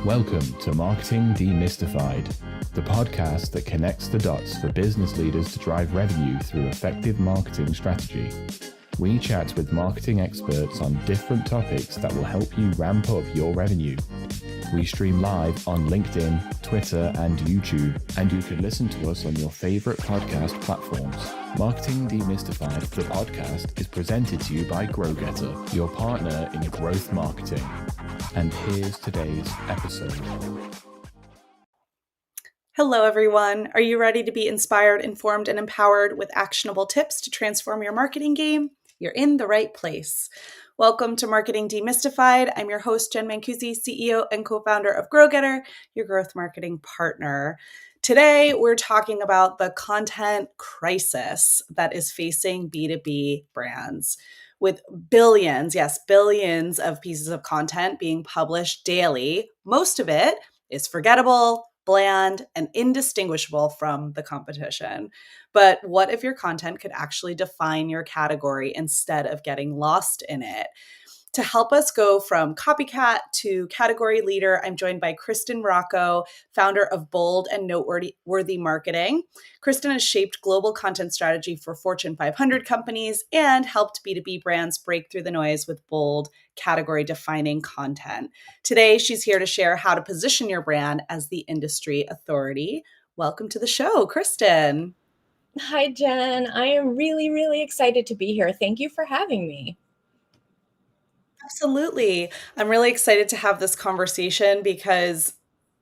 Welcome to Marketing Demystified, the podcast that connects the dots for business leaders to drive revenue through effective marketing strategy. We chat with marketing experts on different topics that will help you ramp up your revenue. We stream live on LinkedIn, Twitter, and YouTube, and you can listen to us on your favorite podcast platforms. Marketing Demystified, the podcast, is presented to you by GrowGetter, your partner in growth marketing. And here's today's episode. Hello, everyone. Are you ready to be inspired, informed, and empowered with actionable tips to transform your marketing game? You're in the right place. Welcome to Marketing Demystified. I'm your host, Jenn Mancusi, CEO and co-founder of GrowGetter, your growth marketing partner. Today, we're talking about the content crisis that is facing B2B brands. With billions, yes, billions of pieces of content being published daily, most of it is forgettable, bland, and indistinguishable from the competition. But what if your content could actually define your category instead of getting lost in it? To help us go from copycat to category leader, I'm joined by Kristen Rocco, founder of Bold and Noteworthy Marketing. Kristen has shaped global content strategy for Fortune 500 companies and helped B2B brands break through the noise with bold, category-defining content. Today, she's here to share how to position your brand as the industry authority. Welcome to the show, Kristen. Hi, Jen. I am really excited to be here. Thank you for having me. Absolutely. I'm really excited to have this conversation because,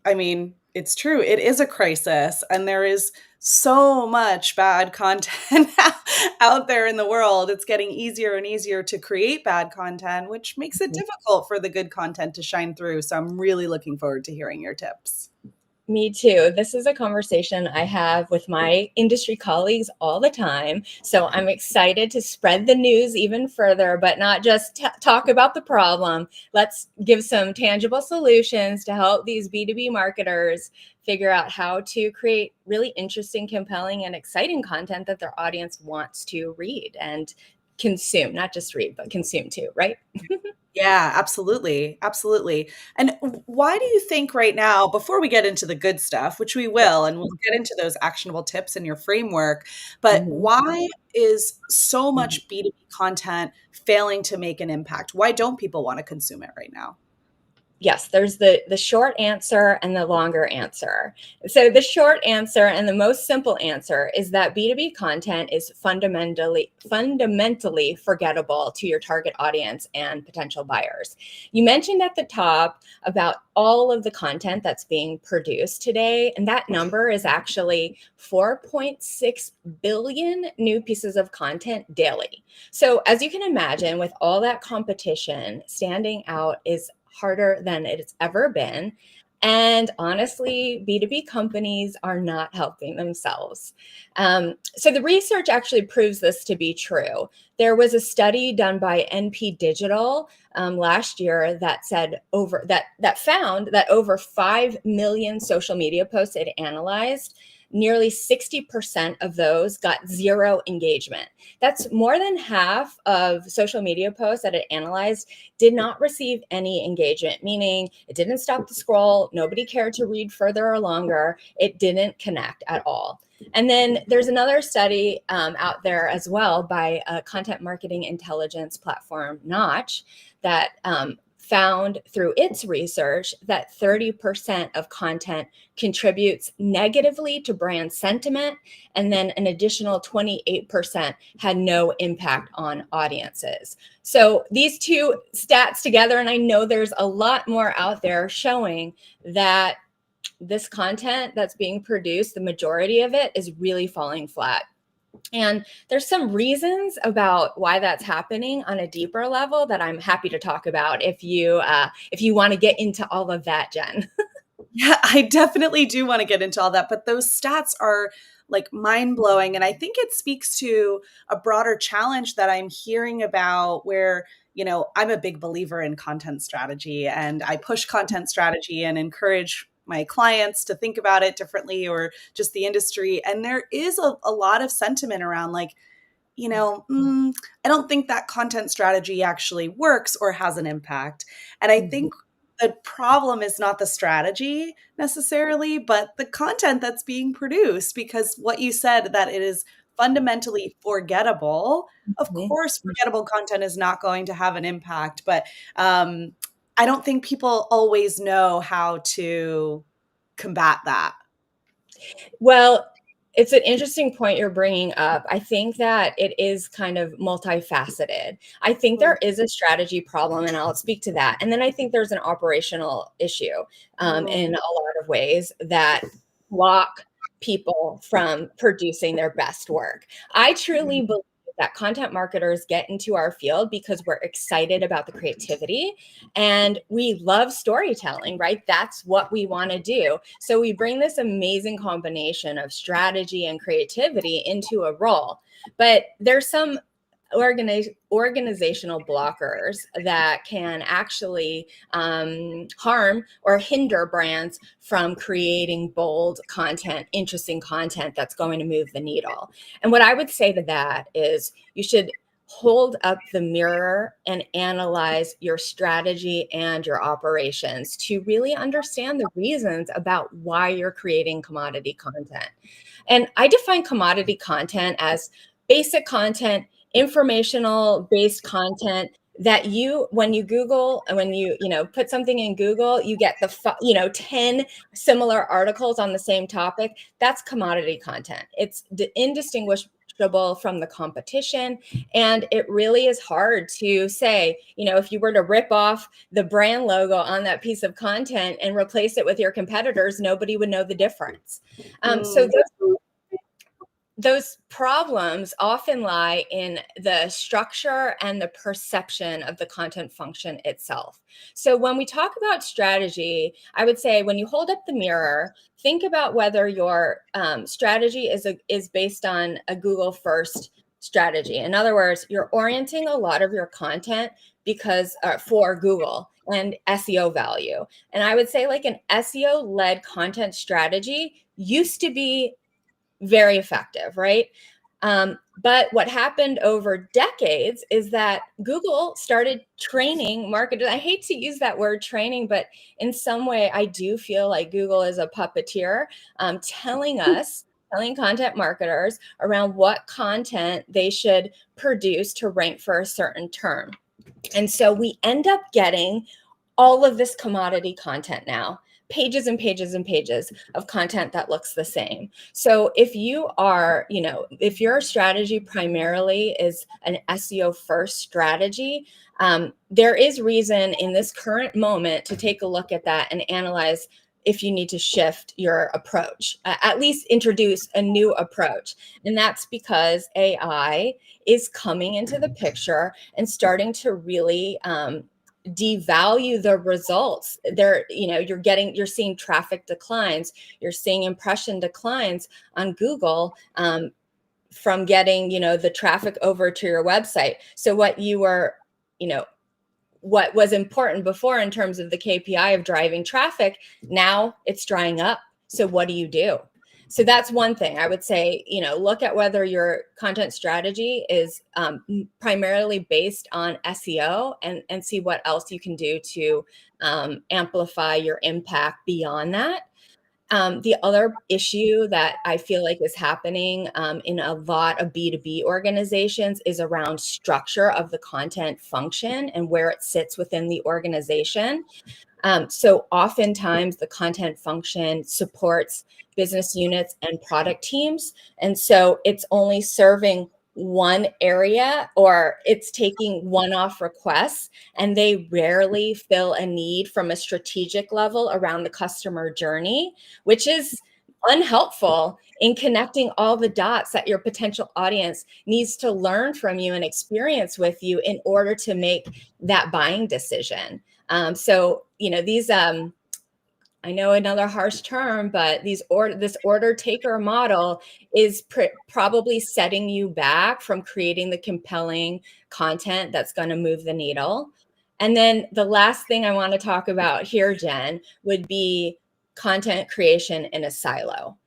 it's true. It is a crisis, and there is so much bad content out there in the world. It's getting easier and easier to create bad content, which makes it difficult for the good content to shine through. So I'm really looking forward to hearing your tips. Me too. This is a conversation I have with my industry colleagues all the time. So I'm excited to spread the news even further, but not just talk about the problem. Let's give some tangible solutions to help these B2B marketers figure out how to create really interesting, compelling, and exciting content that their audience wants to read and consume, not just read, but consume too, right? Yeah, absolutely. Absolutely. And why do you think right now, before we get into the good stuff, which we will, and we'll get into those actionable tips in your framework, but why is so much B2B content failing to make an impact? Why don't people want to consume it right now? Yes, there's the short answer and the longer answer. So the short answer and the most simple answer is that B2B content is fundamentally forgettable to your target audience and potential buyers. You mentioned at the top about all of the content that's being produced today, and that number is actually 4.6 billion new pieces of content daily. So as you can imagine, with all that competition, standing out is harder than it's ever been. And honestly, B2B companies are not helping themselves. So the research actually proves this to be true. There was a study done by NP Digital last year that said that found that over 5 million social media posts it analyzed, nearly 60% of those got zero engagement. That's more than half of social media posts that it analyzed did not receive any engagement, meaning it didn't stop the scroll, nobody cared to read further or longer, it didn't connect at all. And then there's another study out there as well by a content marketing intelligence platform, Notch, that found through its research that 30% of content contributes negatively to brand sentiment, and then an additional 28% had no impact on audiences. So these two stats together, and I know there's a lot more out there showing that this content that's being produced, the majority of it is really falling flat. And there's some reasons about why that's happening on a deeper level that I'm happy to talk about if you want to get into all of that, Jen. Yeah, I definitely do want to get into all that, but those stats are like mind-blowing. And I think it speaks to a broader challenge that I'm hearing about where, I'm a big believer in content strategy, and I push content strategy and encourage my clients to think about it differently, or just the industry. And there is a lot of sentiment around like, I don't think that content strategy actually works or has an impact. And I think the problem is not the strategy necessarily, but the content that's being produced, because what you said, that it is fundamentally forgettable. Of Mhm. course, forgettable content is not going to have an impact, but I don't think people always know how to combat that. Well, it's an interesting point you're bringing up. I think that it is kind of multifaceted. I think there is a strategy problem, and I'll speak to that. And then I think there's an operational issue in a lot of ways that block people from producing their best work. I truly believe that content marketers get into our field because we're excited about the creativity and we love storytelling, right? That's what we want to do. So we bring this amazing combination of strategy and creativity into a role. But there's some organizational blockers that can actually harm or hinder brands from creating bold content, interesting content that's going to move the needle. And what I would say to that is you should hold up the mirror and analyze your strategy and your operations to really understand the reasons about why you're creating commodity content. And I define commodity content as basic content, informational based content that you, when you Google and when you put something in Google, you get the 10 similar articles on the same topic. That's commodity content. It's indistinguishable from the competition. And it really is hard to say, if you were to rip off the brand logo on that piece of content and replace it with your competitors, nobody would know the difference. So those problems often lie in the structure and the perception of the content function itself. So when we talk about strategy, I would say when you hold up the mirror, think about whether your strategy is based on a Google first strategy. In other words, you're orienting a lot of your content because for Google and SEO value. And I would say like an SEO led content strategy used to be very effective, right? But what happened over decades is that Google started training marketers. I hate to use that word training, but in some way, I do feel like Google is a puppeteer telling content marketers around what content they should produce to rank for a certain term. And so we end up getting all of this commodity content now, pages and pages and pages of content that looks the same. So if if your strategy primarily is an SEO first strategy, there is reason in this current moment to take a look at that and analyze if you need to shift your approach, at least introduce a new approach. And that's because AI is coming into the picture and starting to really devalue the results. You're seeing traffic declines, you're seeing impression declines on Google from getting the traffic over to your website. So what was important before in terms of the KPI of driving traffic, now it's drying up. So what do you do? So that's one thing I would say, look at whether your content strategy is primarily based on SEO and see what else you can do to amplify your impact beyond that. The other issue that I feel like is happening in a lot of B2B organizations is around structure of the content function and where it sits within the organization. So oftentimes the content function supports business units and product teams. And so it's only serving one area, or it's taking one-off requests, and they rarely fill a need from a strategic level around the customer journey, which is unhelpful in connecting all the dots that your potential audience needs to learn from you and experience with you in order to make that buying decision. So these I know another harsh term, but this order taker model is probably setting you back from creating the compelling content that's going to move the needle. And then the last thing I want to talk about here, Jen, would be content creation in a silo.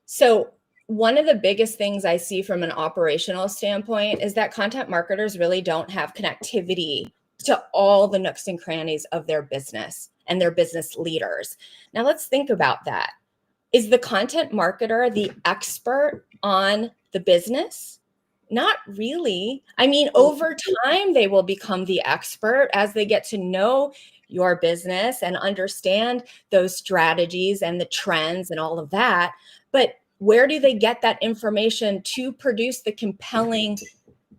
So one of the biggest things I see from an operational standpoint is that content marketers really don't have connectivity to all the nooks and crannies of their business. and their business leaders. Now let's think about that. Is the content marketer the expert on the business? Not really. I mean, over time, they will become the expert as they get to know your business and understand those strategies and the trends and all of that. But where do they get that information to produce the compelling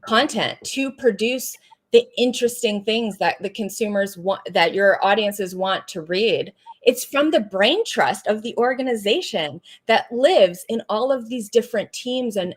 content, to produce the interesting things that the consumers want, that your audiences want to read? It's from the brain trust of the organization that lives in all of these different teams and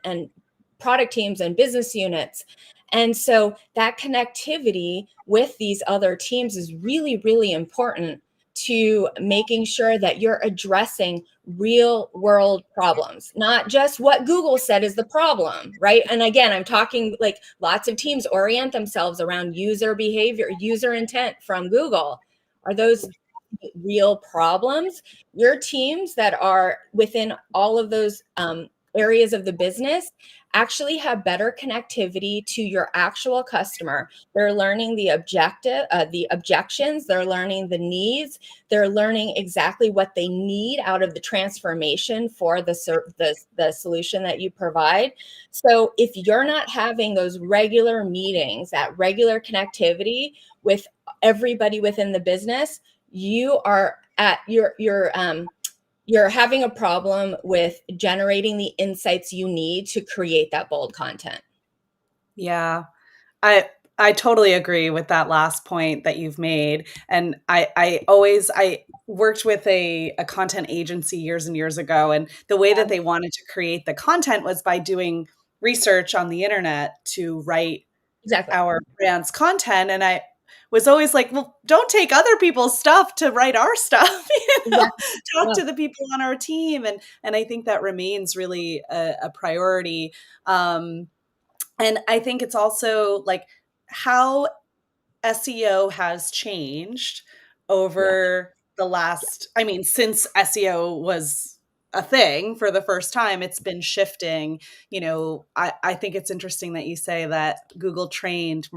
product teams and business units. And so that connectivity with these other teams is really, really important to making sure that you're addressing real world problems, not just what Google said is the problem, right? And again, I'm talking like lots of teams orient themselves around user behavior, user intent from Google. Are those real problems? Your teams that are within all of those areas of the business actually have better connectivity to your actual customer. They're learning the objections, they're learning the needs, they're learning exactly what they need out of the transformation for the solution that you provide. So if you're not having those regular meetings, that regular connectivity with everybody within the business, you are at you're having a problem with generating the insights you need to create that bold content. Yeah. I totally agree with that last point that you've made. And I worked with a content agency years and years ago, and the way that they wanted to create the content was by doing research on the internet to write our brand's content. And I was always like, well, don't take other people's stuff to write our stuff. Talk to the people on our team. And I think that remains really a priority. And I think it's also like how SEO has changed over the last, I mean, since SEO was a thing for the first time, it's been shifting. You know, I think it's interesting that you say that Google trained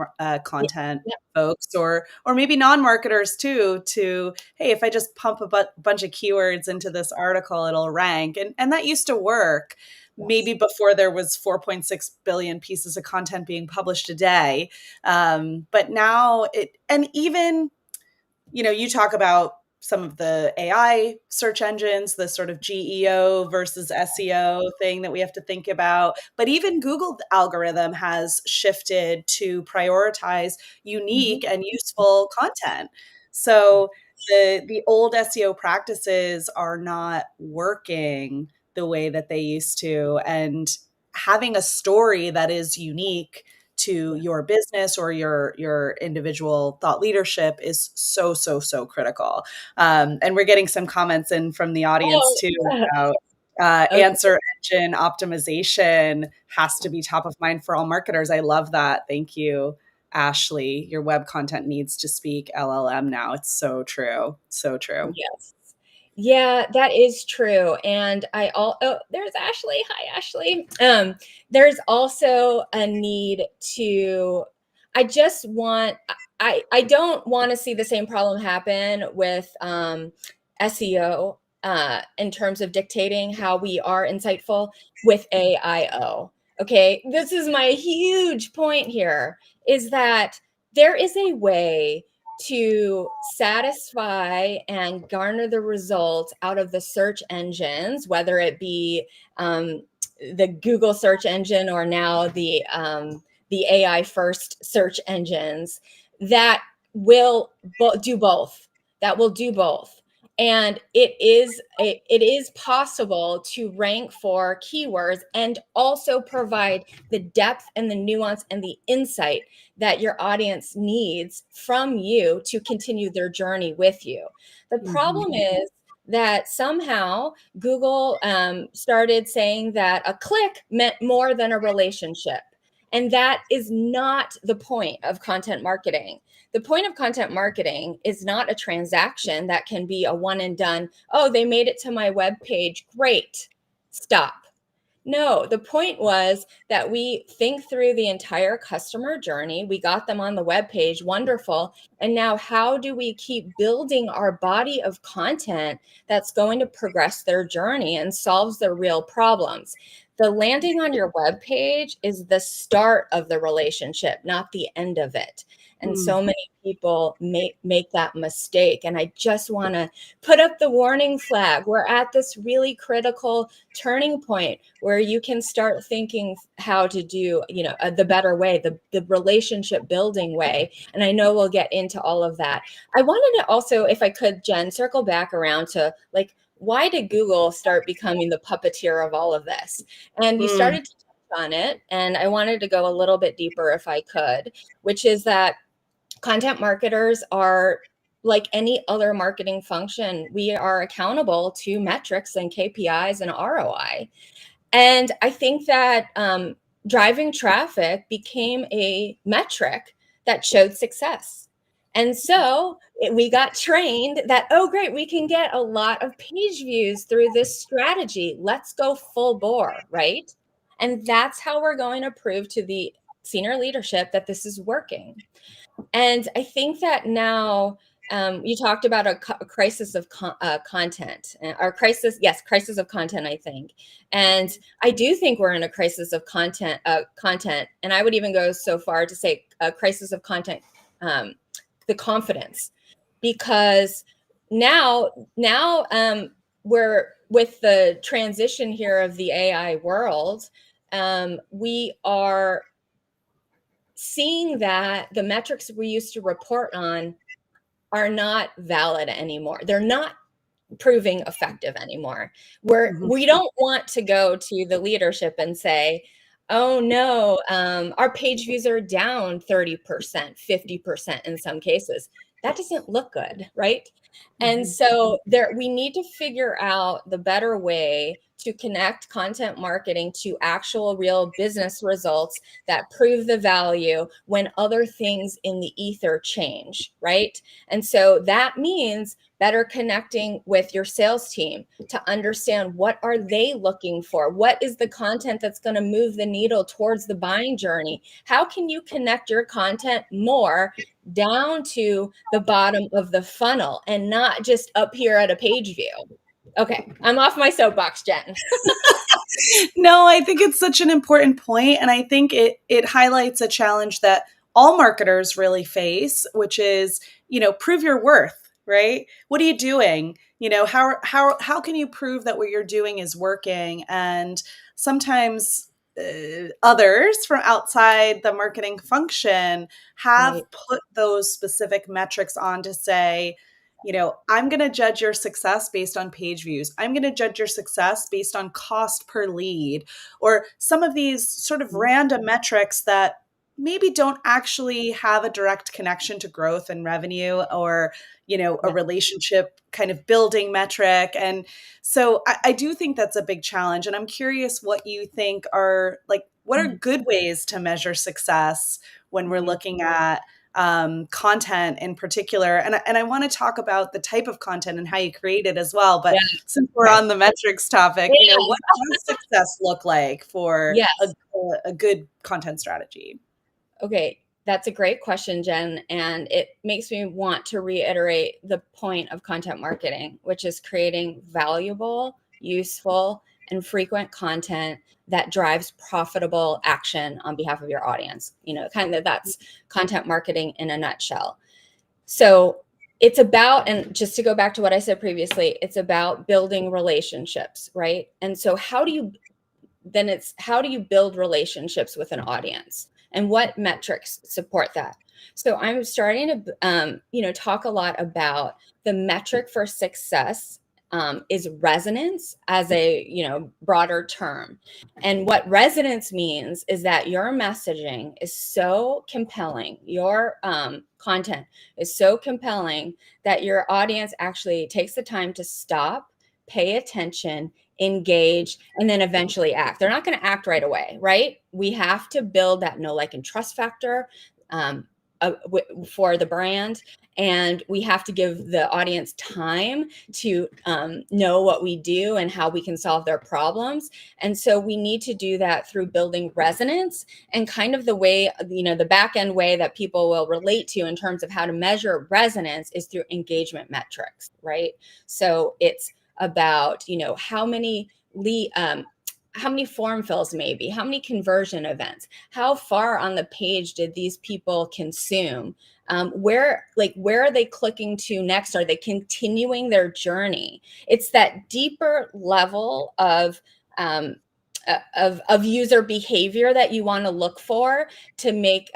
content folks or maybe non-marketers too, to, hey, if I just pump a bunch of keywords into this article, it'll rank. And that used to work. Maybe before there was 4.6 billion pieces of content being published a day. But now and even, you know, you talk about some of the AI search engines, the sort of GEO versus SEO thing that we have to think about. But even Google algorithm has shifted to prioritize unique and useful content. So the old SEO practices are not working the way that they used to. And having a story that is unique to your business or your individual thought leadership is so critical. And we're getting some comments in from the audience too about answer engine optimization has to be top of mind for all marketers. I love that. Thank you, Ashley. Your web content needs to speak LLM now. It's so true. So true. Yes. Yeah, that is true. And there's Ashley. Hi, Ashley. There's also a need to, I don't want to see the same problem happen with SEO in terms of dictating how we are insightful with AIO. Okay, this is my huge point here, is that there is a way to satisfy and garner the results out of the search engines, whether it be the Google search engine or now the AI first search engines, that will do both. That will do both. And it is possible to rank for keywords and also provide the depth and the nuance and the insight that your audience needs from you to continue their journey with you. The problem is that somehow Google started saying that a click meant more than a relationship. And that is not the point of content marketing. The point of content marketing is not a transaction that can be a one and done. Oh, they made it to my web page. Great. Stop. No, the point was that we think through the entire customer journey. We got them on the web page, wonderful. And now how do we keep building our body of content that's going to progress their journey and solves their real problems? The landing on your web page is the start of the relationship, not the end of it. And so many people make that mistake. And I just want to put up the warning flag. We're at this really critical turning point where you can start thinking how to do, the better way, the relationship building way. And I know we'll get into all of that. I wanted to also, if I could, Jen, circle back around to like, why did Google start becoming the puppeteer of all of this? And you started to touch on it. And I wanted to go a little bit deeper if I could, which is that content marketers are like any other marketing function. We are accountable to metrics and KPIs and ROI. And I think that driving traffic became a metric that showed success. And so we got trained that, oh, great, we can get a lot of page views through this strategy. Let's go full bore, right? And that's how we're going to prove to the senior leadership that this is working. And I think that now you talked about a crisis of content, or crisis of content, I think. And I do think we're in a crisis of content. And I would even go so far to say a crisis of content, the confidence, because now we're with the transition here of the AI world. We are seeing that the metrics we used to report on are not valid anymore. They're not proving effective anymore. We don't want to go to the leadership and say, oh no, our page views are down 30%, 50% in some cases. That doesn't look good, right? And so we need to figure out the better way to connect content marketing to actual real business results that prove the value when other things in the ether change, right? And so that means better connecting with your sales team to understand what are they looking for? What is the content that's going to move the needle towards the buying journey? How can you connect your content more down to the bottom of the funnel and not just up here at a page view? Okay, I'm off my soapbox, Jen. No, I think it's such an important point, and I think it highlights a challenge that all marketers really face, which is, prove your worth, right? What are you doing? How can you prove that what you're doing is working? And sometimes others from outside the marketing function have put those specific metrics on to say, I'm going to judge your success based on page views. I'm going to judge your success based on cost per lead, or some of these sort of random metrics that maybe don't actually have a direct connection to growth and revenue, or, a relationship kind of building metric. And so I do think that's a big challenge. And I'm curious what you think are what are good ways to measure success when we're looking at content in particular. And I want to talk about the type of content and how you create it as well. But since we're on the metrics topic, what does success look like for a good content strategy? Okay, that's a great question, Jen. And it makes me want to reiterate the point of content marketing, which is creating valuable, useful, and frequent content that drives profitable action on behalf of your audience. That's content marketing in a nutshell. So it's about, and just to go back to what I said previously, it's about building relationships, right? And so how do you build relationships with an audience, and what metrics support that? So I'm starting to, talk a lot about the metric for success is resonance as a, broader term. And what resonance means is that your messaging is so compelling, your content is so compelling that your audience actually takes the time to stop, pay attention, engage, and then eventually act. They're not going to act right away, right? We have to build that know, like, and trust factor. for the brand, and we have to give the audience time to know what we do and how we can solve their problems. And so we need to do that through building resonance, and kind of the way, the back end way that people will relate to in terms of how to measure resonance is through engagement metrics, right? So it's about, how many form fills, maybe how many conversion events, how far on the page did these people consume, where are they clicking to next, are they continuing their journey? It's that deeper level of user behavior that you want to look for to make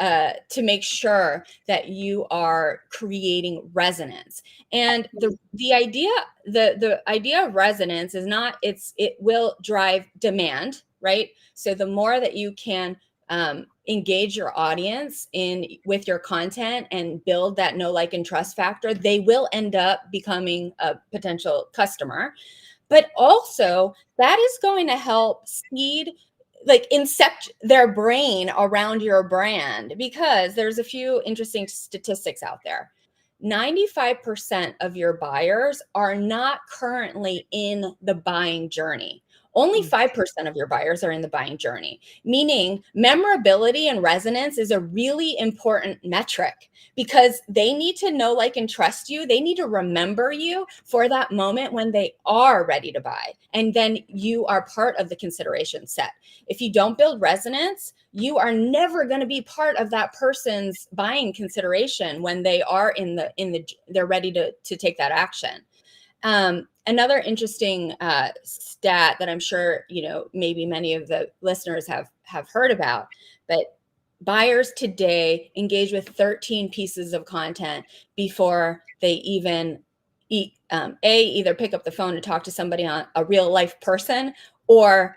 sure that you are creating resonance. And the idea of resonance is not, it will drive demand, right? So the more that you can engage your audience with your content and build that know, like, and trust factor, they will end up becoming a potential customer. But also that is going to help incept their brain around your brand, because there's a few interesting statistics out there. 95% of your buyers are not currently in the buying journey. Only 5% of your buyers are in the buying journey, meaning memorability and resonance is a really important metric, because they need to know, like, and trust you. They need to remember you for that moment when they are ready to buy. And then you are part of the consideration set. If you don't build resonance, you are never going to be part of that person's buying consideration when they are they're ready to take that action. Another interesting stat that I'm sure, maybe many of the listeners have heard about, but buyers today engage with 13 pieces of content before they even either pick up the phone to talk to somebody, on a real life person, or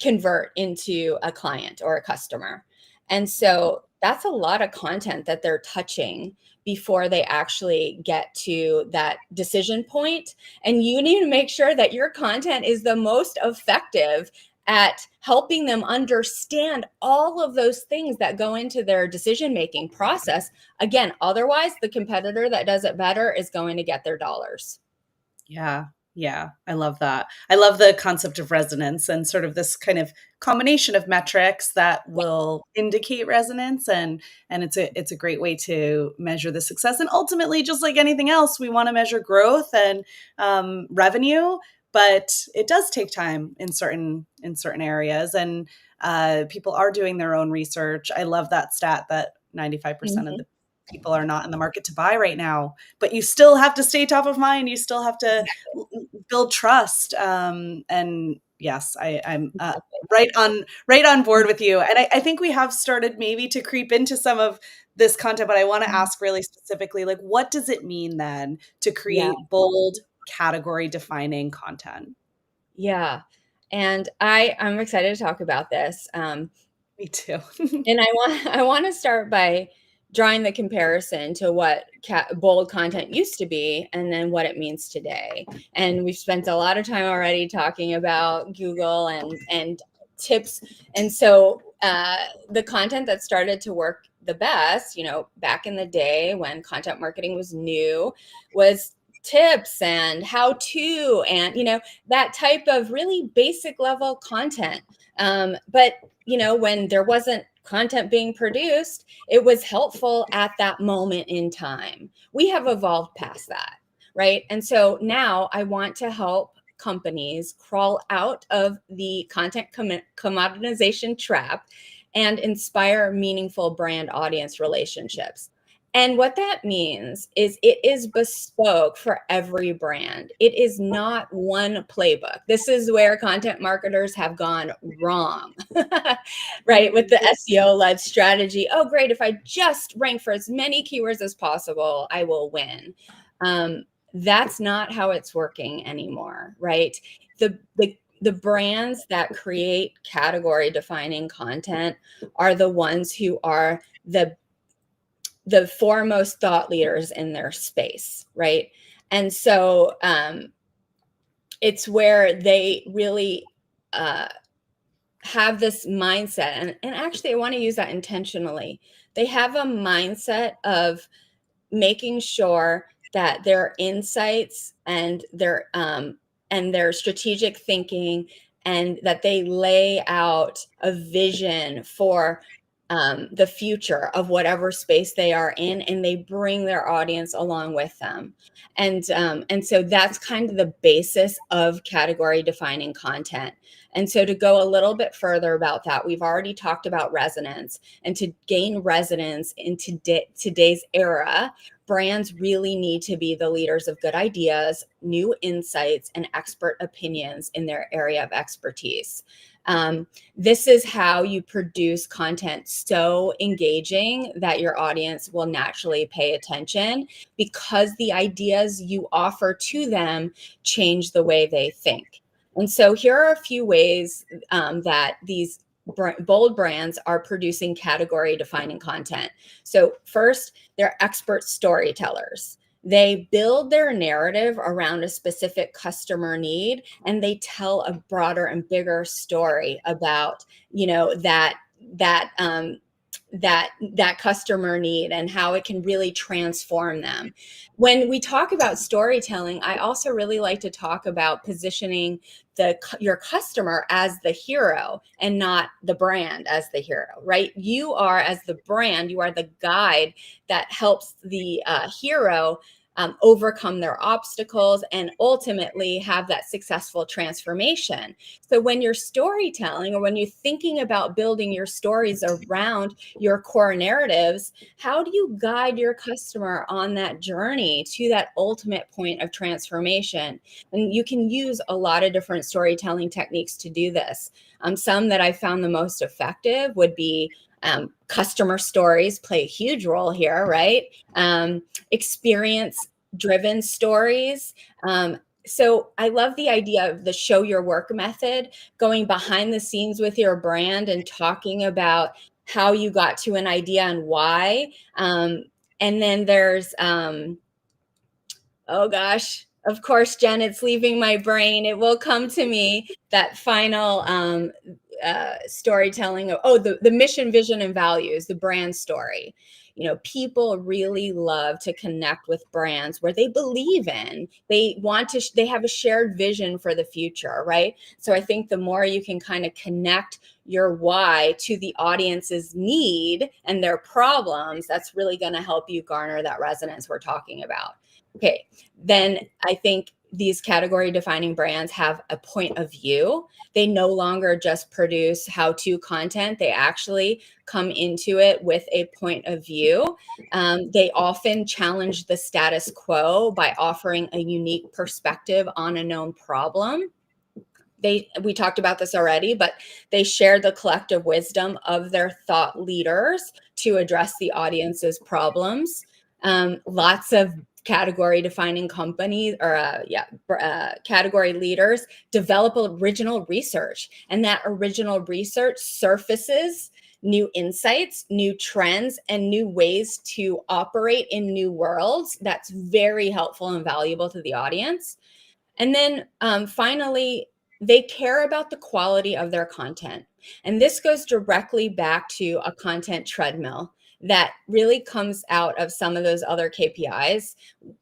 convert into a client or a customer. And so that's a lot of content that they're touching before they actually get to that decision point. And you need to make sure that your content is the most effective at helping them understand all of those things that go into their decision-making process. Again, otherwise, the competitor that does it better is going to get their dollars. Yeah. Yeah. I love that. I love the concept of resonance and sort of this kind of combination of metrics that will indicate resonance. And it's a great way to measure the success. And ultimately, just like anything else, we want to measure growth and revenue, but it does take time in certain areas. And people are doing their own research. I love that stat that 95% of the people are not in the market to buy right now, but you still have to stay top of mind. You still have to build trust. And yes, I'm right on board with you. And I think we have started maybe to creep into some of this content, but I want to ask really specifically, like, what does it mean then to create bold, category defining content? Yeah. And I'm excited to talk about this. Me too. And I want to start by drawing the comparison to what bold content used to be, and then what it means today. And we've spent a lot of time already talking about Google and tips. And so the content that started to work the best, back in the day when content marketing was new, was tips and how to, and that type of really basic level content. But when there wasn't content being produced, it was helpful at that moment in time. We have evolved past that, right? And so now I want to help companies crawl out of the content commoditization trap and inspire meaningful brand audience relationships. And what that means is it is bespoke for every brand. It is not one playbook. This is where content marketers have gone wrong, right? With the SEO-led strategy. Oh, great. If I just rank for as many keywords as possible, I will win. That's not how it's working anymore, right? The brands that create category defining content are the ones who are the foremost thought leaders in their space, right? And so it's where they really have this mindset, and actually I want to use that intentionally. They have a mindset of making sure that their insights and their strategic thinking, and that they lay out a vision for the future of whatever space they are in, and they bring their audience along with them. And so that's kind of the basis of category defining content. And so to go a little bit further about that, we've already talked about resonance. And to gain resonance in today's era, brands really need to be the leaders of good ideas, new insights, and expert opinions in their area of expertise. This is how you produce content so engaging that your audience will naturally pay attention, because the ideas you offer to them change the way they think. And so here are a few ways that these bold brands are producing category defining content. So first, they're expert storytellers. They build their narrative around a specific customer need, and they tell a broader and bigger story about, that customer need and how it can really transform them. When we talk about storytelling, I also really like to talk about positioning your customer as the hero and not the brand as the hero, right? You are, as the brand, you are the guide that helps the hero overcome their obstacles and ultimately have that successful transformation. So when you're storytelling, or when you're thinking about building your stories around your core narratives, how do you guide your customer on that journey to that ultimate point of transformation? And you can use a lot of different storytelling techniques to do this. Some that I found the most effective would be customer stories play a huge role here, right? Experience driven stories. So I love the idea of the show your work method, going behind the scenes with your brand and talking about how you got to an idea and why. And then there's, oh gosh, of course, Jen, it's leaving my brain. It will come to me, that final storytelling of, the mission, vision, and values, the brand story. People really love to connect with brands where they believe in, they have a shared vision for the future, right? So I think the more you can kind of connect your why to the audience's need and their problems, that's really going to help you garner that resonance we're talking about. Okay, then I think these category defining brands have a point of view. They no longer just produce how-to content. They actually come into it with a point of view. They often challenge the status quo by offering a unique perspective on a known problem. We talked about this already, but they share the collective wisdom of their thought leaders to address the audience's problems. Lots of category defining companies or category leaders develop original research, and that original research surfaces new insights, new trends, and new ways to operate in new worlds. That's very helpful and valuable to the audience. And then finally, they care about the quality of their content. And this goes directly back to a content treadmill that really comes out of some of those other KPIs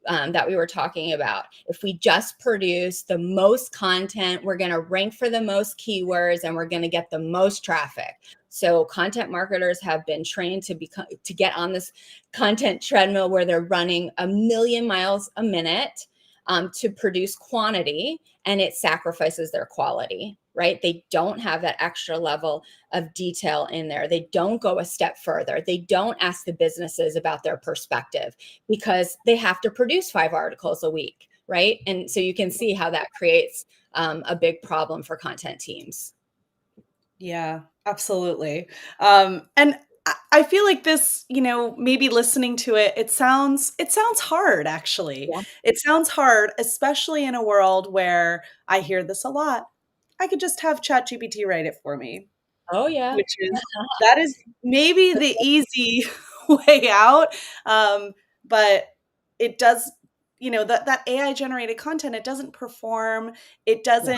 that we were talking about. If we just produce the most content, we're going to rank for the most keywords and we're going to get the most traffic. So content marketers have been trained to get on this content treadmill where they're running 1,000,000 miles a minute to produce quantity, and it sacrifices their quality, right? They don't have that extra level of detail in there. They don't go a step further. They don't ask the businesses about their perspective because they have to produce 5 articles a week, right? And so you can see how that creates a big problem for content teams. Yeah, absolutely. And I feel like this, maybe listening to it, it sounds hard, actually. Yeah. It sounds hard, especially in a world where I hear this a lot. I could just have ChatGPT write it for me, Oh, yeah. that is maybe the easy way out. But it does, that AI generated content, it doesn't perform. Yeah.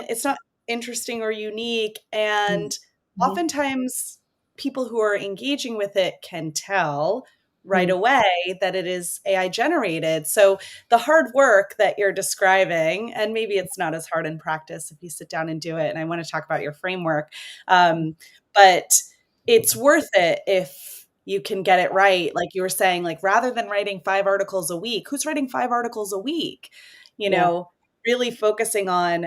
It's not interesting or unique. And oftentimes people who are engaging with it can tell right away that it is AI generated. So the hard work that you're describing, and maybe it's not as hard in practice if you sit down and do it, and I want to talk about your framework, but it's worth it if you can get it right. Like you were saying, like rather than writing 5 articles a week, who's writing 5 articles a week? You know, really focusing on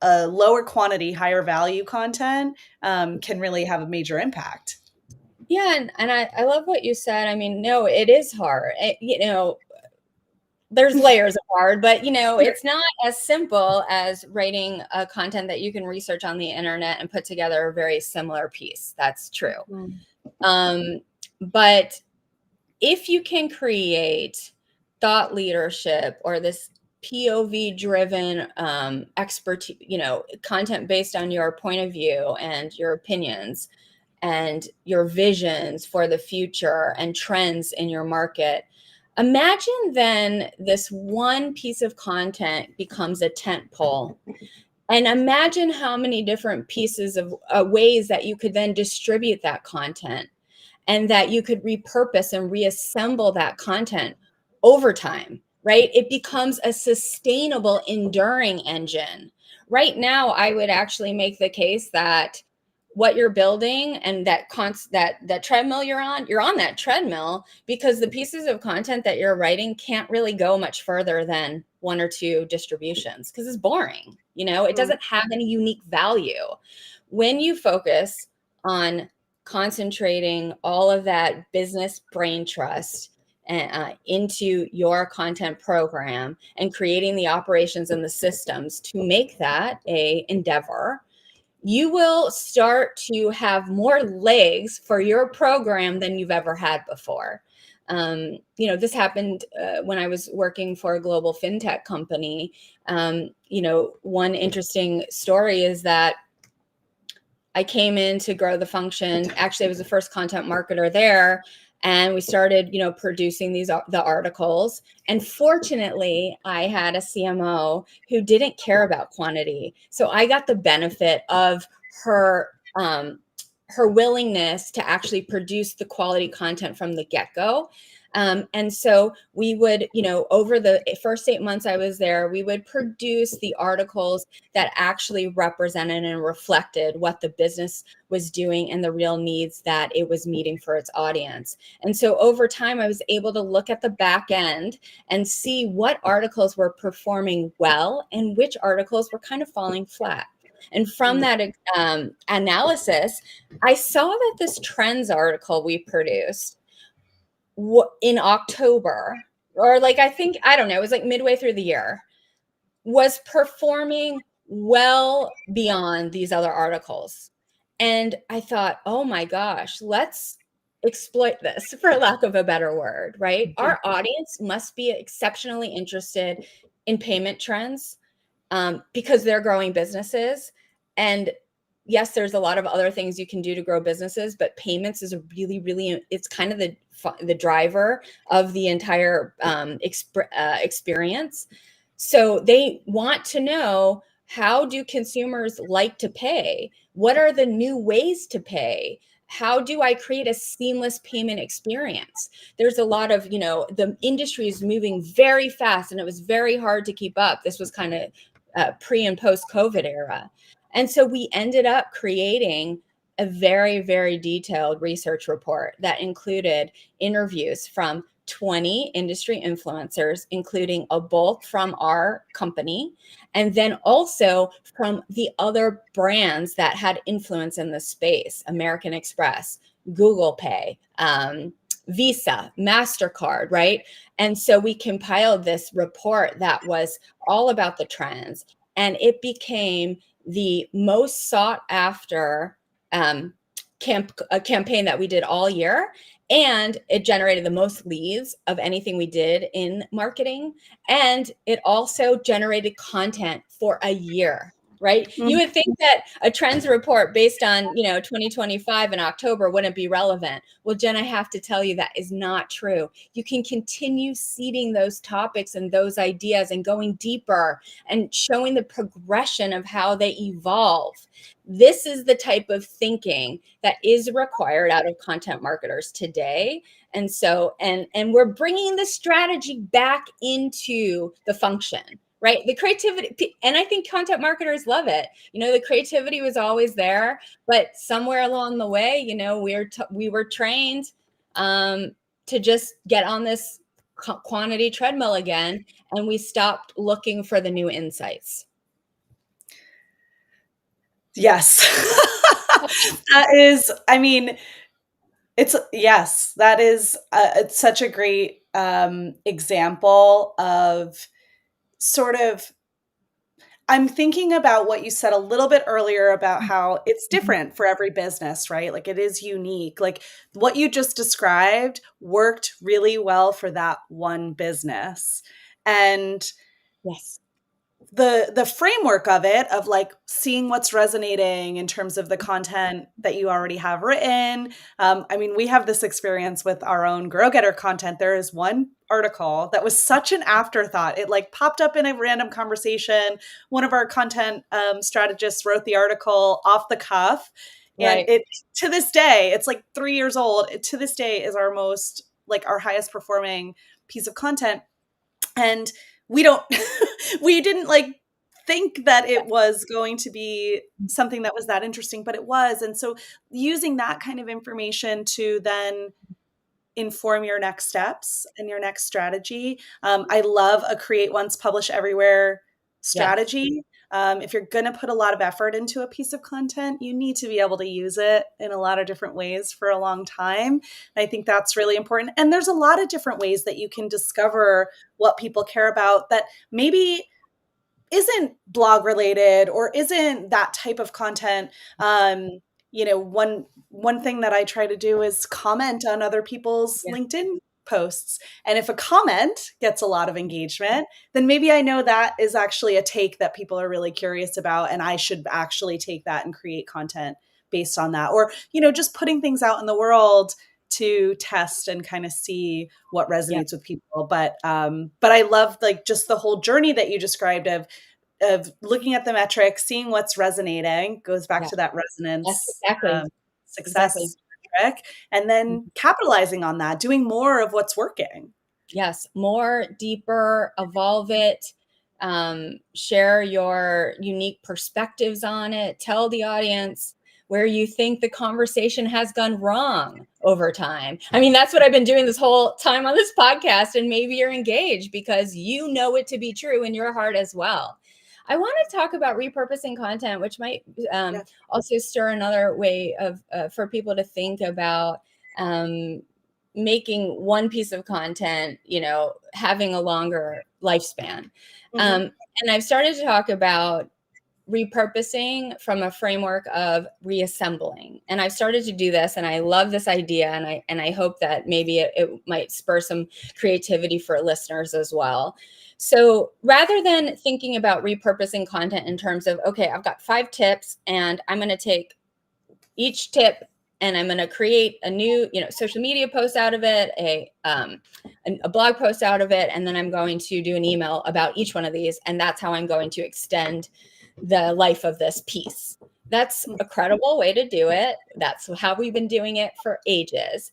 a lower quantity, higher value content can really have a major impact. Yeah, and I love what you said. I mean, no, it is hard. There's layers of hard, but it's not as simple as writing a content that you can research on the internet and put together a very similar piece. That's true. But if you can create thought leadership or this POV driven expertise, content based on your point of view and your opinions and your visions for the future and trends in your market, imagine then this one piece of content becomes a tent pole. And imagine how many different pieces of ways that you could then distribute that content and that you could repurpose and reassemble that content over time, right? It becomes a sustainable, enduring engine. Right now, I would actually make the case that what you're building and that treadmill you're on that treadmill because the pieces of content that you're writing can't really go much further than 1 or 2 distributions because it's boring. It doesn't have any unique value. When you focus on concentrating all of that business brain trust into your content program and creating the operations and the systems to make that a endeavor, you will start to have more legs for your program than you've ever had before. This happened when I was working for a global fintech company. One interesting story is that I came in to grow the function. Actually, I was the first content marketer there. And we started, producing the articles. And fortunately, I had a CMO who didn't care about quantity. So I got the benefit of her willingness to actually produce the quality content from the get-go. And so we would, over the first 8 months I was there, we would produce the articles that actually represented and reflected what the business was doing and the real needs that it was meeting for its audience. And so over time, I was able to look at the back end and see what articles were performing well and which articles were kind of falling flat. And from that analysis, I saw that this trends article we produced in October, or it was like midway through the year, was performing well beyond these other articles. And I thought, oh my gosh, let's exploit this, for lack of a better word, right? Our audience must be exceptionally interested in payment trends because they're growing businesses. And yes, there's a lot of other things you can do to grow businesses, but payments is a really, really, it's kind of the driver of the entire experience. So they want to know, how do consumers like to pay? What are the new ways to pay? How do I create a seamless payment experience? There's a lot of, the industry is moving very fast and it was very hard to keep up. This was kind of pre and post COVID era. And so we ended up creating a very, very detailed research report that included interviews from 20 industry influencers, including a bulk from our company, and then also from the other brands that had influence in the space: American Express, Google Pay, Visa, MasterCard, right? And so we compiled this report that was all about the trends, and it became the most sought after campaign that we did all year. And it generated the most leads of anything we did in marketing. And it also generated content for a year. right? Mhm. You would think that a trends report based on, 2025 in October wouldn't be relevant. Well, Jen, I have to tell you that is not true. You can continue seeding those topics and those ideas and going deeper and showing the progression of how they evolve. This is the type of thinking that is required out of content marketers today. And so, and we're bringing the strategy back into the function, right? The creativity, and I think content marketers love it. The creativity was always there, but somewhere along the way, we were trained to just get on this quantity treadmill again, and we stopped looking for the new insights. Yes. That is, I mean, that is it's such a great example of sort of, I'm thinking about what you said a little bit earlier about how it's different for every business, right? Like it is unique. Like what you just described worked really well for that one business. And Yes. the framework of it, of like seeing what's resonating in terms of the content that you already have written. I mean, we have this experience with our own Grow Getter content. There is one article that was such an afterthought. It like popped up in a random conversation. One of our content strategists wrote the article off the cuff. And Right. it, to this day, it's like 3 years old. It, to this day, is our most, like our highest performing piece of content. And we don't we didn't like think that it was going to be something that was that interesting, but it was. And so using that kind of information to then inform your next steps and your next strategy. I love a create once, publish everywhere Yes. strategy. If you're going to put a lot of effort into a piece of content, you need to be able to use it in a lot of different ways for a long time. And I think that's really important. And there's a lot of different ways that you can discover what people care about that maybe isn't blog related or isn't that type of content. One thing that I try to do is comment on other people's Yeah. LinkedIn posts. And if a comment gets a lot of engagement, then maybe I know that is actually a take that people are really curious about, and I should actually take that and create content based on that. Or, just putting things out in the world to test and kind of see what Yeah. resonates with people. But I love like just the whole journey that you described of looking at the metrics, seeing what's resonating, goes back Yeah. to that Yes, resonance exactly. Exactly. success metric, and then capitalizing on that, doing more of what's working. Yes, more, deeper, evolve it, share your unique perspectives on it, tell the audience where you think the conversation has gone wrong over time. I mean, that's what I've been doing this whole time on this podcast, and maybe you're engaged because you know it to be true in your heart as well. I want to talk about repurposing content, which might Yeah. also stir another way of for people to think about making one piece of content, having a longer lifespan. Mm-hmm. And I've started to talk about repurposing from a framework of reassembling. And I've started to do this, and I love this idea. And I hope that maybe it might spur some creativity for listeners as well. So rather than thinking about repurposing content in terms of, okay, I've got 5 tips and I'm going to take each tip and I'm going to create a new, social media post out of it, a blog post out of it, and then I'm going to do an email about each one of these, and that's how I'm going to extend the life of this piece. That's a credible way to do it. That's how we've been doing it for ages.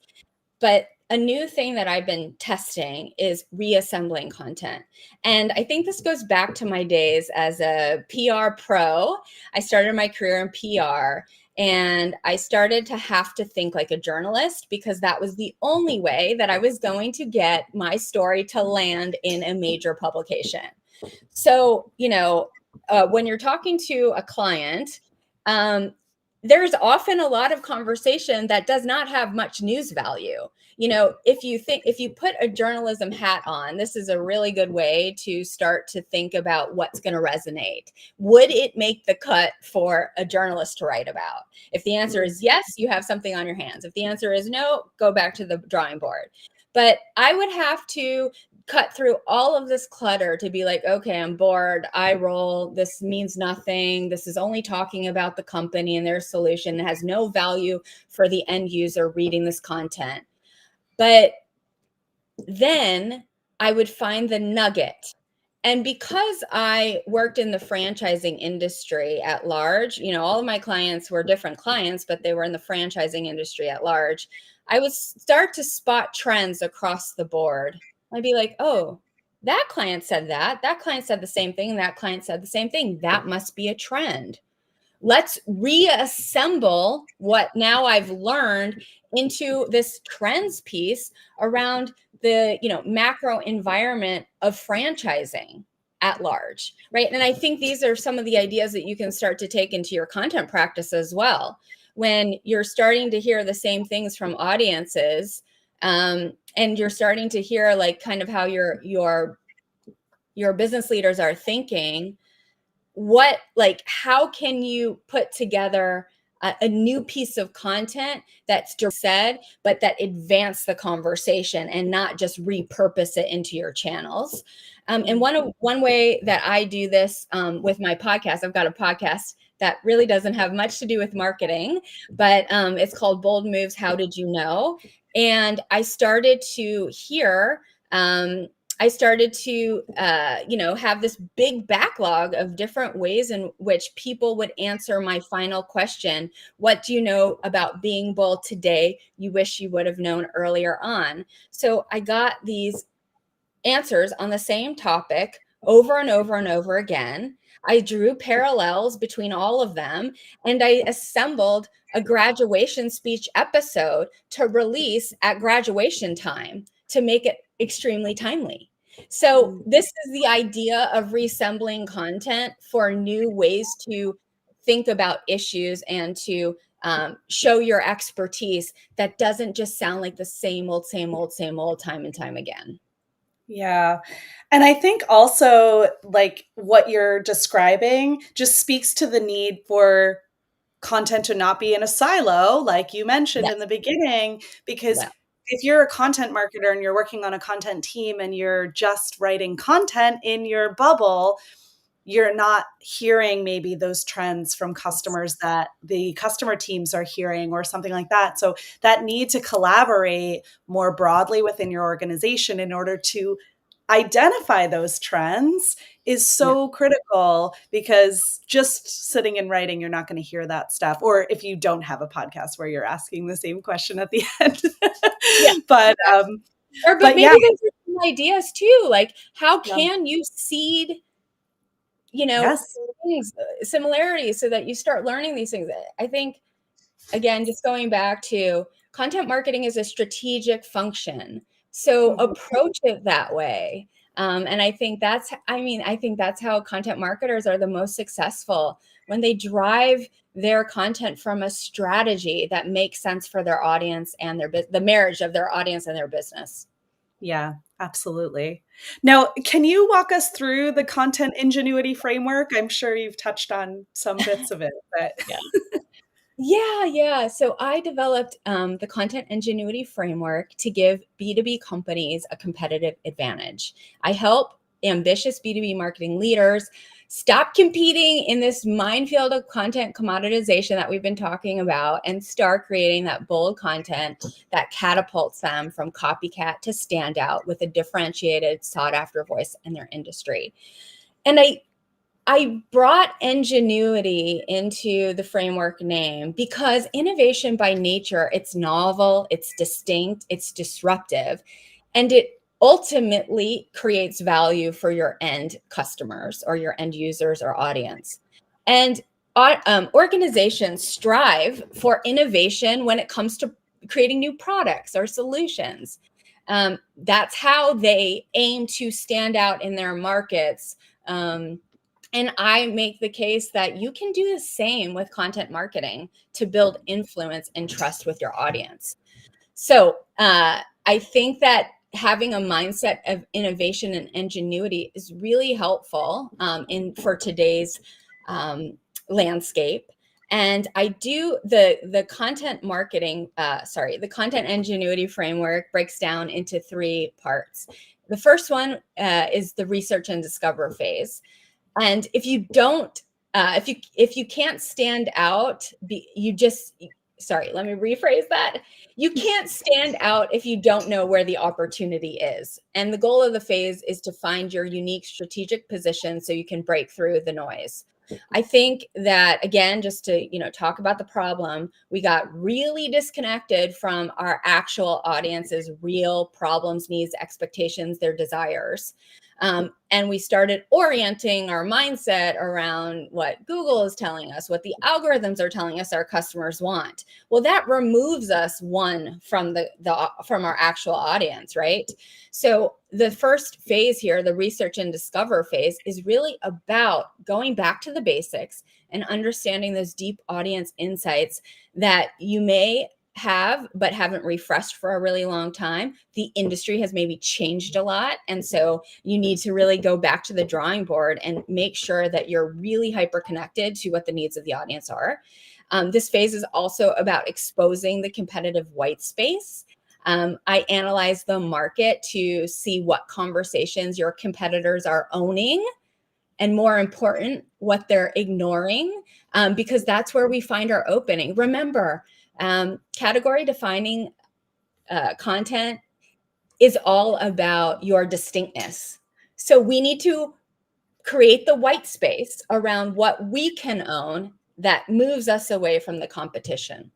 But a new thing that I've been testing is reassembling content. And I think this goes back to my days as a PR pro. I started my career in PR, and I started to have to think like a journalist because that was the only way that I was going to get my story to land in a major publication. So, when you're talking to a client, there's often a lot of conversation that does not have much news value. If you put a journalism hat on, this is a really good way to start to think about what's going to resonate. Would it make the cut for a journalist to write about? If the answer is yes, you have something on your hands. If the answer is no, go back to the drawing board. But I would have to cut through all of this clutter to be like, okay, I'm bored. I roll. This means nothing. This is only talking about the company and their solution. It has no value for the end user reading this content. But then I would find the nugget. And because I worked in the franchising industry at large, all of my clients were different clients, but they were in the franchising industry at large. I would start to spot trends across the board. I'd be like, oh, that client said that. That client said the same thing. And that client said the same thing. That must be a trend. Let's reassemble what now I've learned into this trends piece around the macro environment of franchising at large, right? And I think these are some of the ideas that you can start to take into your content practice as well. When you're starting to hear the same things from audiences, and you're starting to hear like kind of how your business leaders are thinking, how can you put together a new piece of content that's said, but that advance the conversation and not just repurpose it into your channels. And one way that I do this with my podcast, I've got a podcast that really doesn't have much to do with marketing, but it's called Bold Moves. How did you know? And I started to hear have this big backlog of different ways in which people would answer my final question. What do you know about being bold today you wish you would have known earlier on? So I got these answers on the same topic over and over and over again. I drew parallels between all of them, and I assembled a graduation speech episode to release at graduation time to make it extremely timely. So this is the idea of reassembling content for new ways to think about issues and to show your expertise that doesn't just sound like the same old time and time again. Yeah. And I think also like what you're describing just speaks to the need for content to not be in a silo, like you mentioned in the beginning, because if you're a content marketer and you're working on a content team and you're just writing content in your bubble, you're not hearing maybe those trends from customers that the customer teams are hearing or something like that. So that need to collaborate more broadly within your organization in order to identify those trends is so critical, because just sitting and writing, you're not going to hear that stuff. Or if you don't have a podcast where you're asking the same question at the end. But maybe there's some ideas too. Like how can you seed things, similarities, so that you start learning these things. I think, again, just going back to content marketing is a strategic function. So approach it that way. And I think that's how content marketers are the most successful, when they drive their content from a strategy that makes sense for their audience and the marriage of their audience and their business. Yeah, absolutely. Now, can you walk us through the content ingenuity framework? I'm sure you've touched on some bits of it, but Yeah. So I developed the content ingenuity framework to give B2B companies a competitive advantage. I help ambitious B2B marketing leaders stop competing in this minefield of content commoditization that we've been talking about and start creating that bold content that catapults them from copycat to stand out with a differentiated, sought after voice in their industry. And I brought ingenuity into the framework name because innovation by nature, it's novel, it's distinct, it's disruptive, and it ultimately creates value for your end customers or your end users or audience. And organizations strive for innovation when it comes to creating new products or solutions. That's how they aim to stand out in their markets. And I make the case that you can do the same with content marketing to build influence and trust with your audience. So I think that having a mindset of innovation and ingenuity is really helpful for today's landscape. And I do the content marketing, the content ingenuity framework breaks down into 3 parts. The first one is the research and discover phase. And if you don't, if you can't stand out, sorry, let me rephrase that. You can't stand out if you don't know where the opportunity is. And the goal of the phase is to find your unique strategic position so you can break through the noise. I think that, again, just to talk about the problem, we got really disconnected from our actual audience's real problems, needs, expectations, their desires. And we started orienting our mindset around what Google is telling us, what the algorithms are telling us our customers want. Well, that removes us from from our actual audience, right? So the first phase here, the research and discover phase, is really about going back to the basics and understanding those deep audience insights that you may have but haven't refreshed for a really long time. The industry has maybe changed a lot, and so you need to really go back to the drawing board and make sure that you're really hyper connected to what the needs of the audience are. This phase is also about exposing the competitive white space. I analyze the market to see what conversations your competitors are owning, and more important, what they're ignoring, because that's where we find our opening. Remember, category defining content is all about your distinctness. So we need to create the white space around what we can own that moves us away from the competition.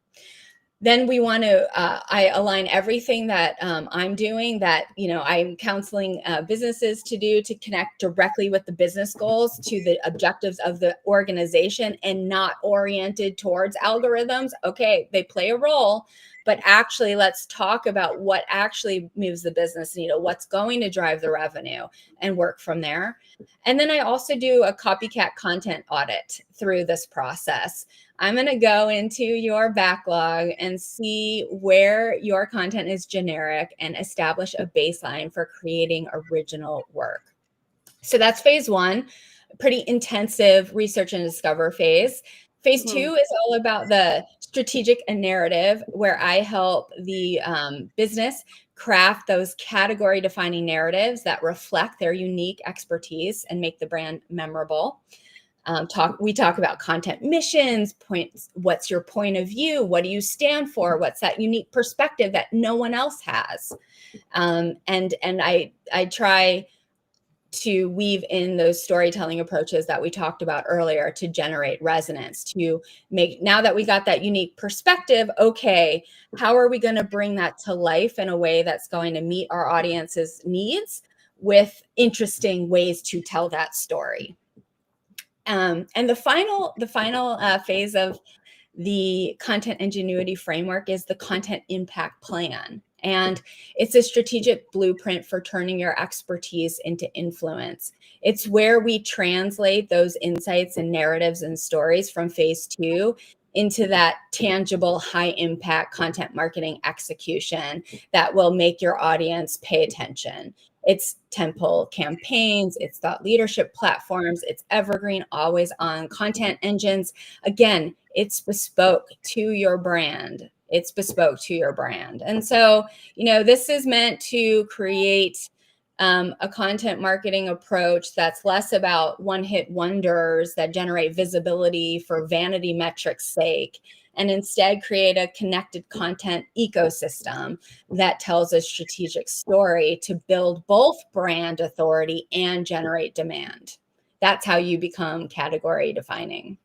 Then we want to, I align everything that I'm doing, that I'm counseling businesses to do, to connect directly with the business goals to the objectives of the organization, and not oriented towards algorithms. Okay, they play a role, but actually let's talk about what actually moves the business needle, what's going to drive the revenue, and work from there. And then I also do a copycat content audit through this process. I'm going to go into your backlog and see where your content is generic and establish a baseline for creating original work. So that's phase one, pretty intensive research and discover phase. Phase two is all about the strategic and narrative, where I help the business craft those category defining narratives that reflect their unique expertise and make the brand memorable. We talk about content missions, points. What's your point of view? What do you stand for? What's that unique perspective that no one else has? And I try to weave in those storytelling approaches that we talked about earlier to generate resonance, to make, now that we got that unique perspective, okay, how are we going to bring that to life in a way that's going to meet our audience's needs with interesting ways to tell that story? And the final phase of the content ingenuity framework is the content impact plan. And it's a strategic blueprint for turning your expertise into influence. It's where we translate those insights and narratives and stories from phase two into that tangible, high impact content marketing execution that will make your audience pay attention. It's tentpole campaigns, it's thought leadership platforms, it's evergreen, always on content engines. Again, it's bespoke to your brand. It's bespoke to your brand. And so, this is meant to create a content marketing approach that's less about one-hit wonders that generate visibility for vanity metrics' sake, and instead create a connected content ecosystem that tells a strategic story to build both brand authority and generate demand. That's how you become category defining.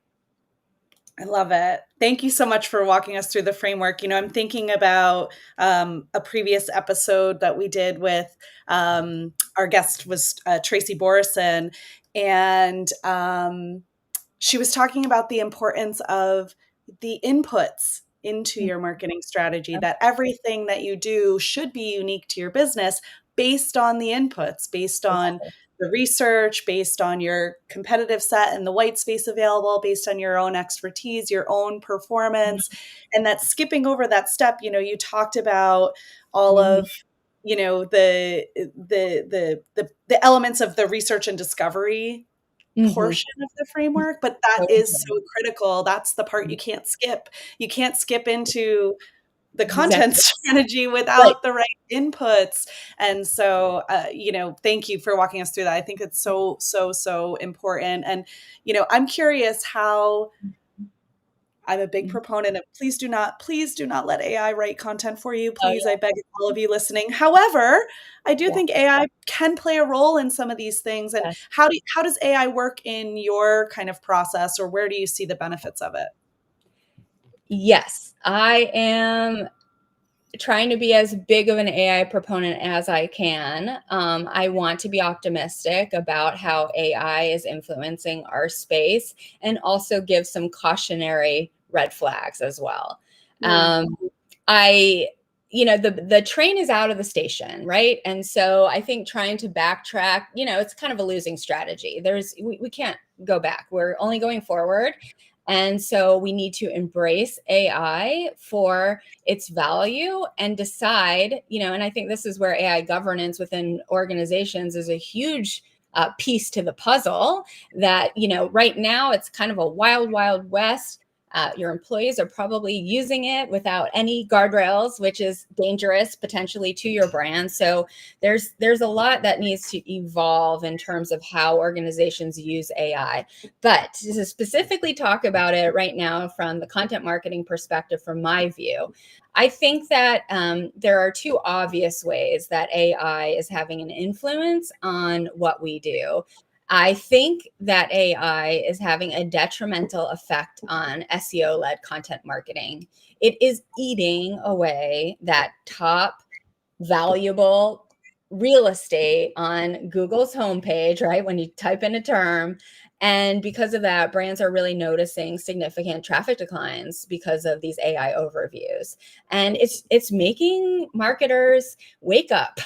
I love it. Thank you so much for walking us through the framework. I'm thinking about a previous episode that we did with our guest was Tracy Borison, and she was talking about the importance of the inputs into your marketing strategy, that everything that you do should be unique to your business based on the inputs, based on the research, based on your competitive set and the white space available, based on your own expertise, your own performance. And that skipping over that step, you talked about all of the elements of the research and discovery portion of the framework, but that is so critical. That's the part you can't skip. You can't skip into the content strategy without the right inputs. And so, thank you for walking us through that. I think it's so important. And, I'm curious how. I'm a big proponent of please do not let AI write content for you. Please, I beg all of you listening. However, I do think AI can play a role in some of these things. And how does AI work in your kind of process, or where do you see the benefits of it? Yes, I am trying to be as big of an AI proponent as I can. I want to be optimistic about how AI is influencing our space, and also give some cautionary red flags as well. The train is out of the station, right? And so I think trying to backtrack, it's kind of a losing strategy. We can't go back. We're only going forward. And so we need to embrace AI for its value and decide, and I think this is where AI governance within organizations is a huge piece to the puzzle. That, right now it's kind of a wild, wild west. Your employees are probably using it without any guardrails, which is dangerous potentially to your brand. So there's a lot that needs to evolve in terms of how organizations use AI. But to specifically talk about it right now from the content marketing perspective, from my view, I think that there are two obvious ways that AI is having an influence on what we do. I think that AI is having a detrimental effect on SEO-led content marketing. It is eating away that top valuable real estate on Google's homepage, right? When you type in a term. And because of that, brands are really noticing significant traffic declines because of these AI overviews. And it's making marketers wake up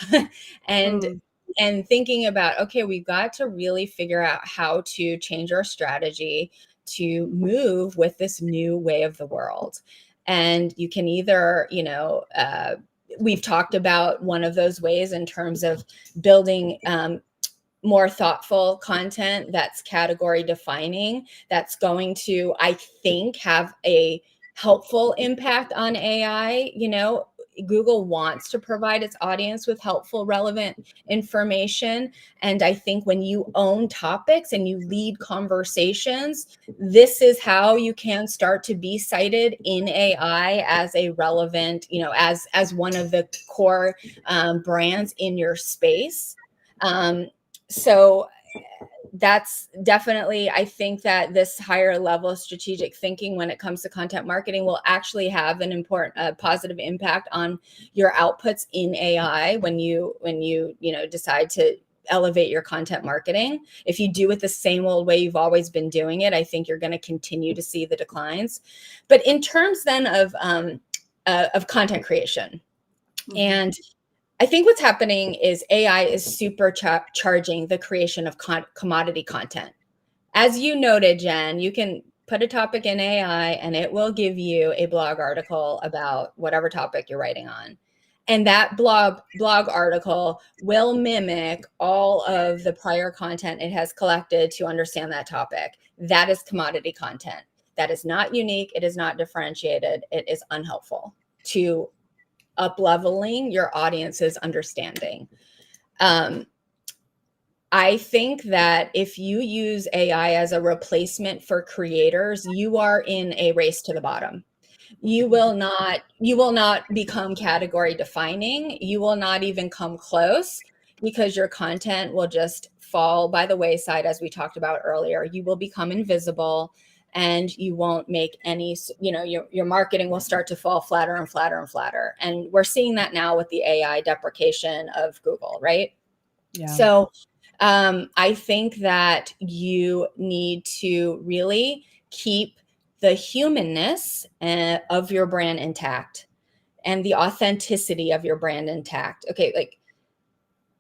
and thinking about, okay, we've got to really figure out how to change our strategy to move with this new way of the world. And you can either, we've talked about one of those ways in terms of building more thoughtful content that's category defining, that's going to, I think, have a helpful impact on AI. Google wants to provide its audience with helpful, relevant information. And I think when you own topics and you lead conversations, this is how you can start to be cited in AI as a relevant, as one of the core brands in your space. So that's definitely, I think that this higher level of strategic thinking when it comes to content marketing will actually have an important positive impact on your outputs in AI when you decide to elevate your content marketing. If you do it the same old way you've always been doing it, I think you're going to continue to see the declines. But in terms then of content creation, and I think what's happening is AI is supercharging the creation of commodity content. As you noted, Jen, you can put a topic in AI and it will give you a blog article about whatever topic you're writing on. And that blog article will mimic all of the prior content it has collected to understand that topic. That is commodity content. That is not unique. It is not differentiated. It is unhelpful to up-leveling your audience's understanding. I think that if you use AI as a replacement for creators, you are in a race to the bottom. You will not become category defining. You will not even come close, because your content will just fall by the wayside, as we talked about earlier. You will become invisible, and you won't make any, your marketing will start to fall flatter and flatter and flatter. And we're seeing that now with the AI deprecation of Google, right? Yeah. So I think that you need to really keep the humanness of your brand intact and the authenticity of your brand intact. Okay, like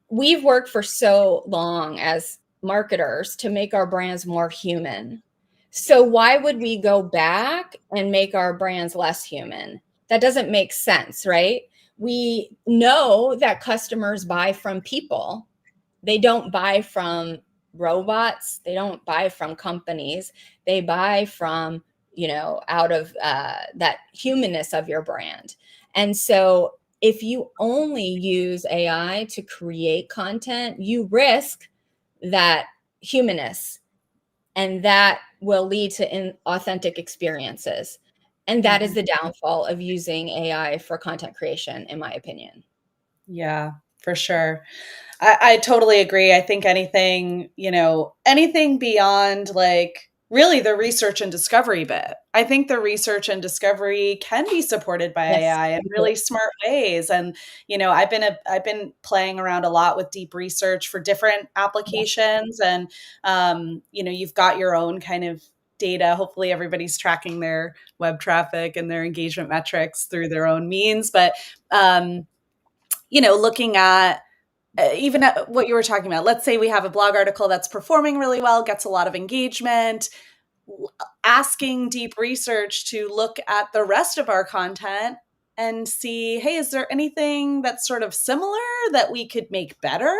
we've worked for so long as marketers to make our brands more human. So why would we go back and make our brands less human? That doesn't make sense, right? We know that customers buy from people. They don't buy from robots. They don't buy from companies. They buy from, out of that humanness of your brand. And so if you only use AI to create content, you risk that humanness, and that will lead to inauthentic experiences. And that is the downfall of using AI for content creation, in my opinion. Yeah, for sure. I totally agree. I think anything, anything beyond like really the research and discovery bit. I think the research and discovery can be supported by Yes. AI in really smart ways. And, I've been playing around a lot with deep research for different applications. And, you've got your own kind of data. Hopefully everybody's tracking their web traffic and their engagement metrics through their own means. But, looking at even at what you were talking about, let's say we have a blog article that's performing really well, gets a lot of engagement, asking deep research to look at the rest of our content and see, hey, is there anything that's sort of similar that we could make better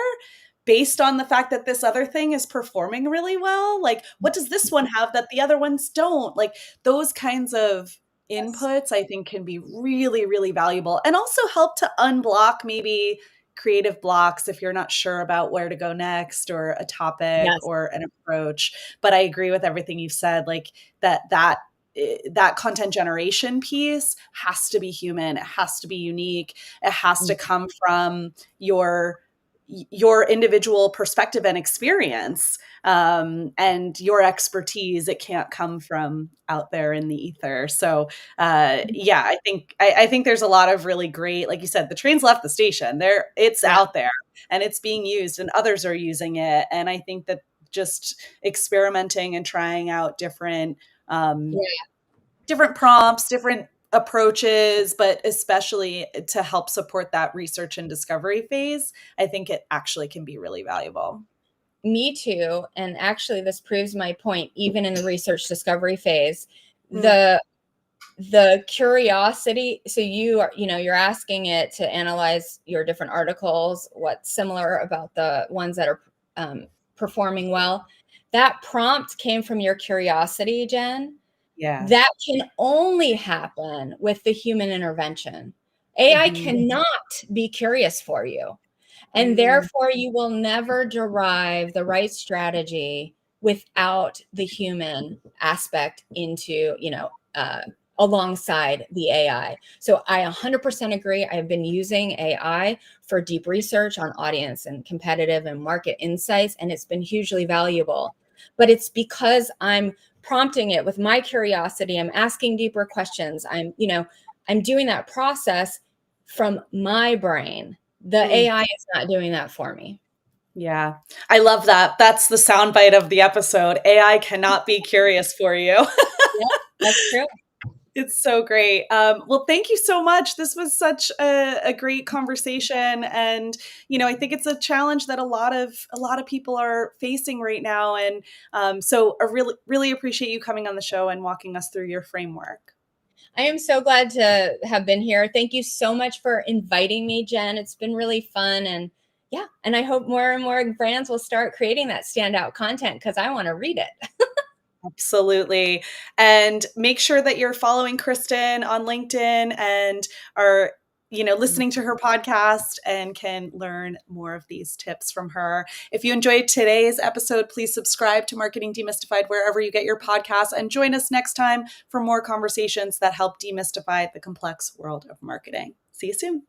based on the fact that this other thing is performing really well? Like, what does this one have that the other ones don't? Like, those kinds of Yes. inputs, I think, can be really, really valuable and also help to unblock maybe creative blocks if you're not sure about where to go next or a topic Yes. or an approach. But I agree with everything you've said, like that content generation piece has to be human. It has to be unique. It has to come from your individual perspective and experience, and your expertise. It can't come from out there in the ether. So yeah, I think there's a lot of really great, like you said, the train's left the station. It's Yeah. out there and it's being used and others are using it. And I think that just experimenting and trying out Yeah. different prompts, different approaches, but especially to help support that research and discovery phase, I think it actually can be really valuable. Me too. And actually, this proves my point. Even in the research discovery phase, Mm, the curiosity, so you're asking it to analyze your different articles, what's similar about the ones that are performing well. That prompt came from your curiosity, Jen. yeah. That can only happen with the human intervention. AI Mhm. cannot be curious for you. And Mm, therefore, you will never derive the right strategy without the human aspect into, alongside the AI. So I 100% agree. I've been using AI for deep research on audience and competitive and market insights, and it's been hugely valuable. But it's because I'm prompting it with my curiosity. I'm asking deeper questions. I'm doing that process from my brain. The mm. AI is not doing that for me. Yeah. I love that. That's the soundbite of the episode. AI cannot be curious for you. Yeah, that's true. It's so great. Well, thank you so much. This was such a great conversation, and I think it's a challenge that a lot of people are facing right now. And so, I really appreciate you coming on the show and walking us through your framework. I am so glad to have been here. Thank you so much for inviting me, Jen. It's been really fun. And yeah, and I hope more and more brands will start creating that standout content because I want to read it. Absolutely. And make sure that you're following Kristen on LinkedIn and are, listening to her podcast and can learn more of these tips from her. If you enjoyed today's episode, please subscribe to Marketing Demystified wherever you get your podcasts and join us next time for more conversations that help demystify the complex world of marketing. See you soon.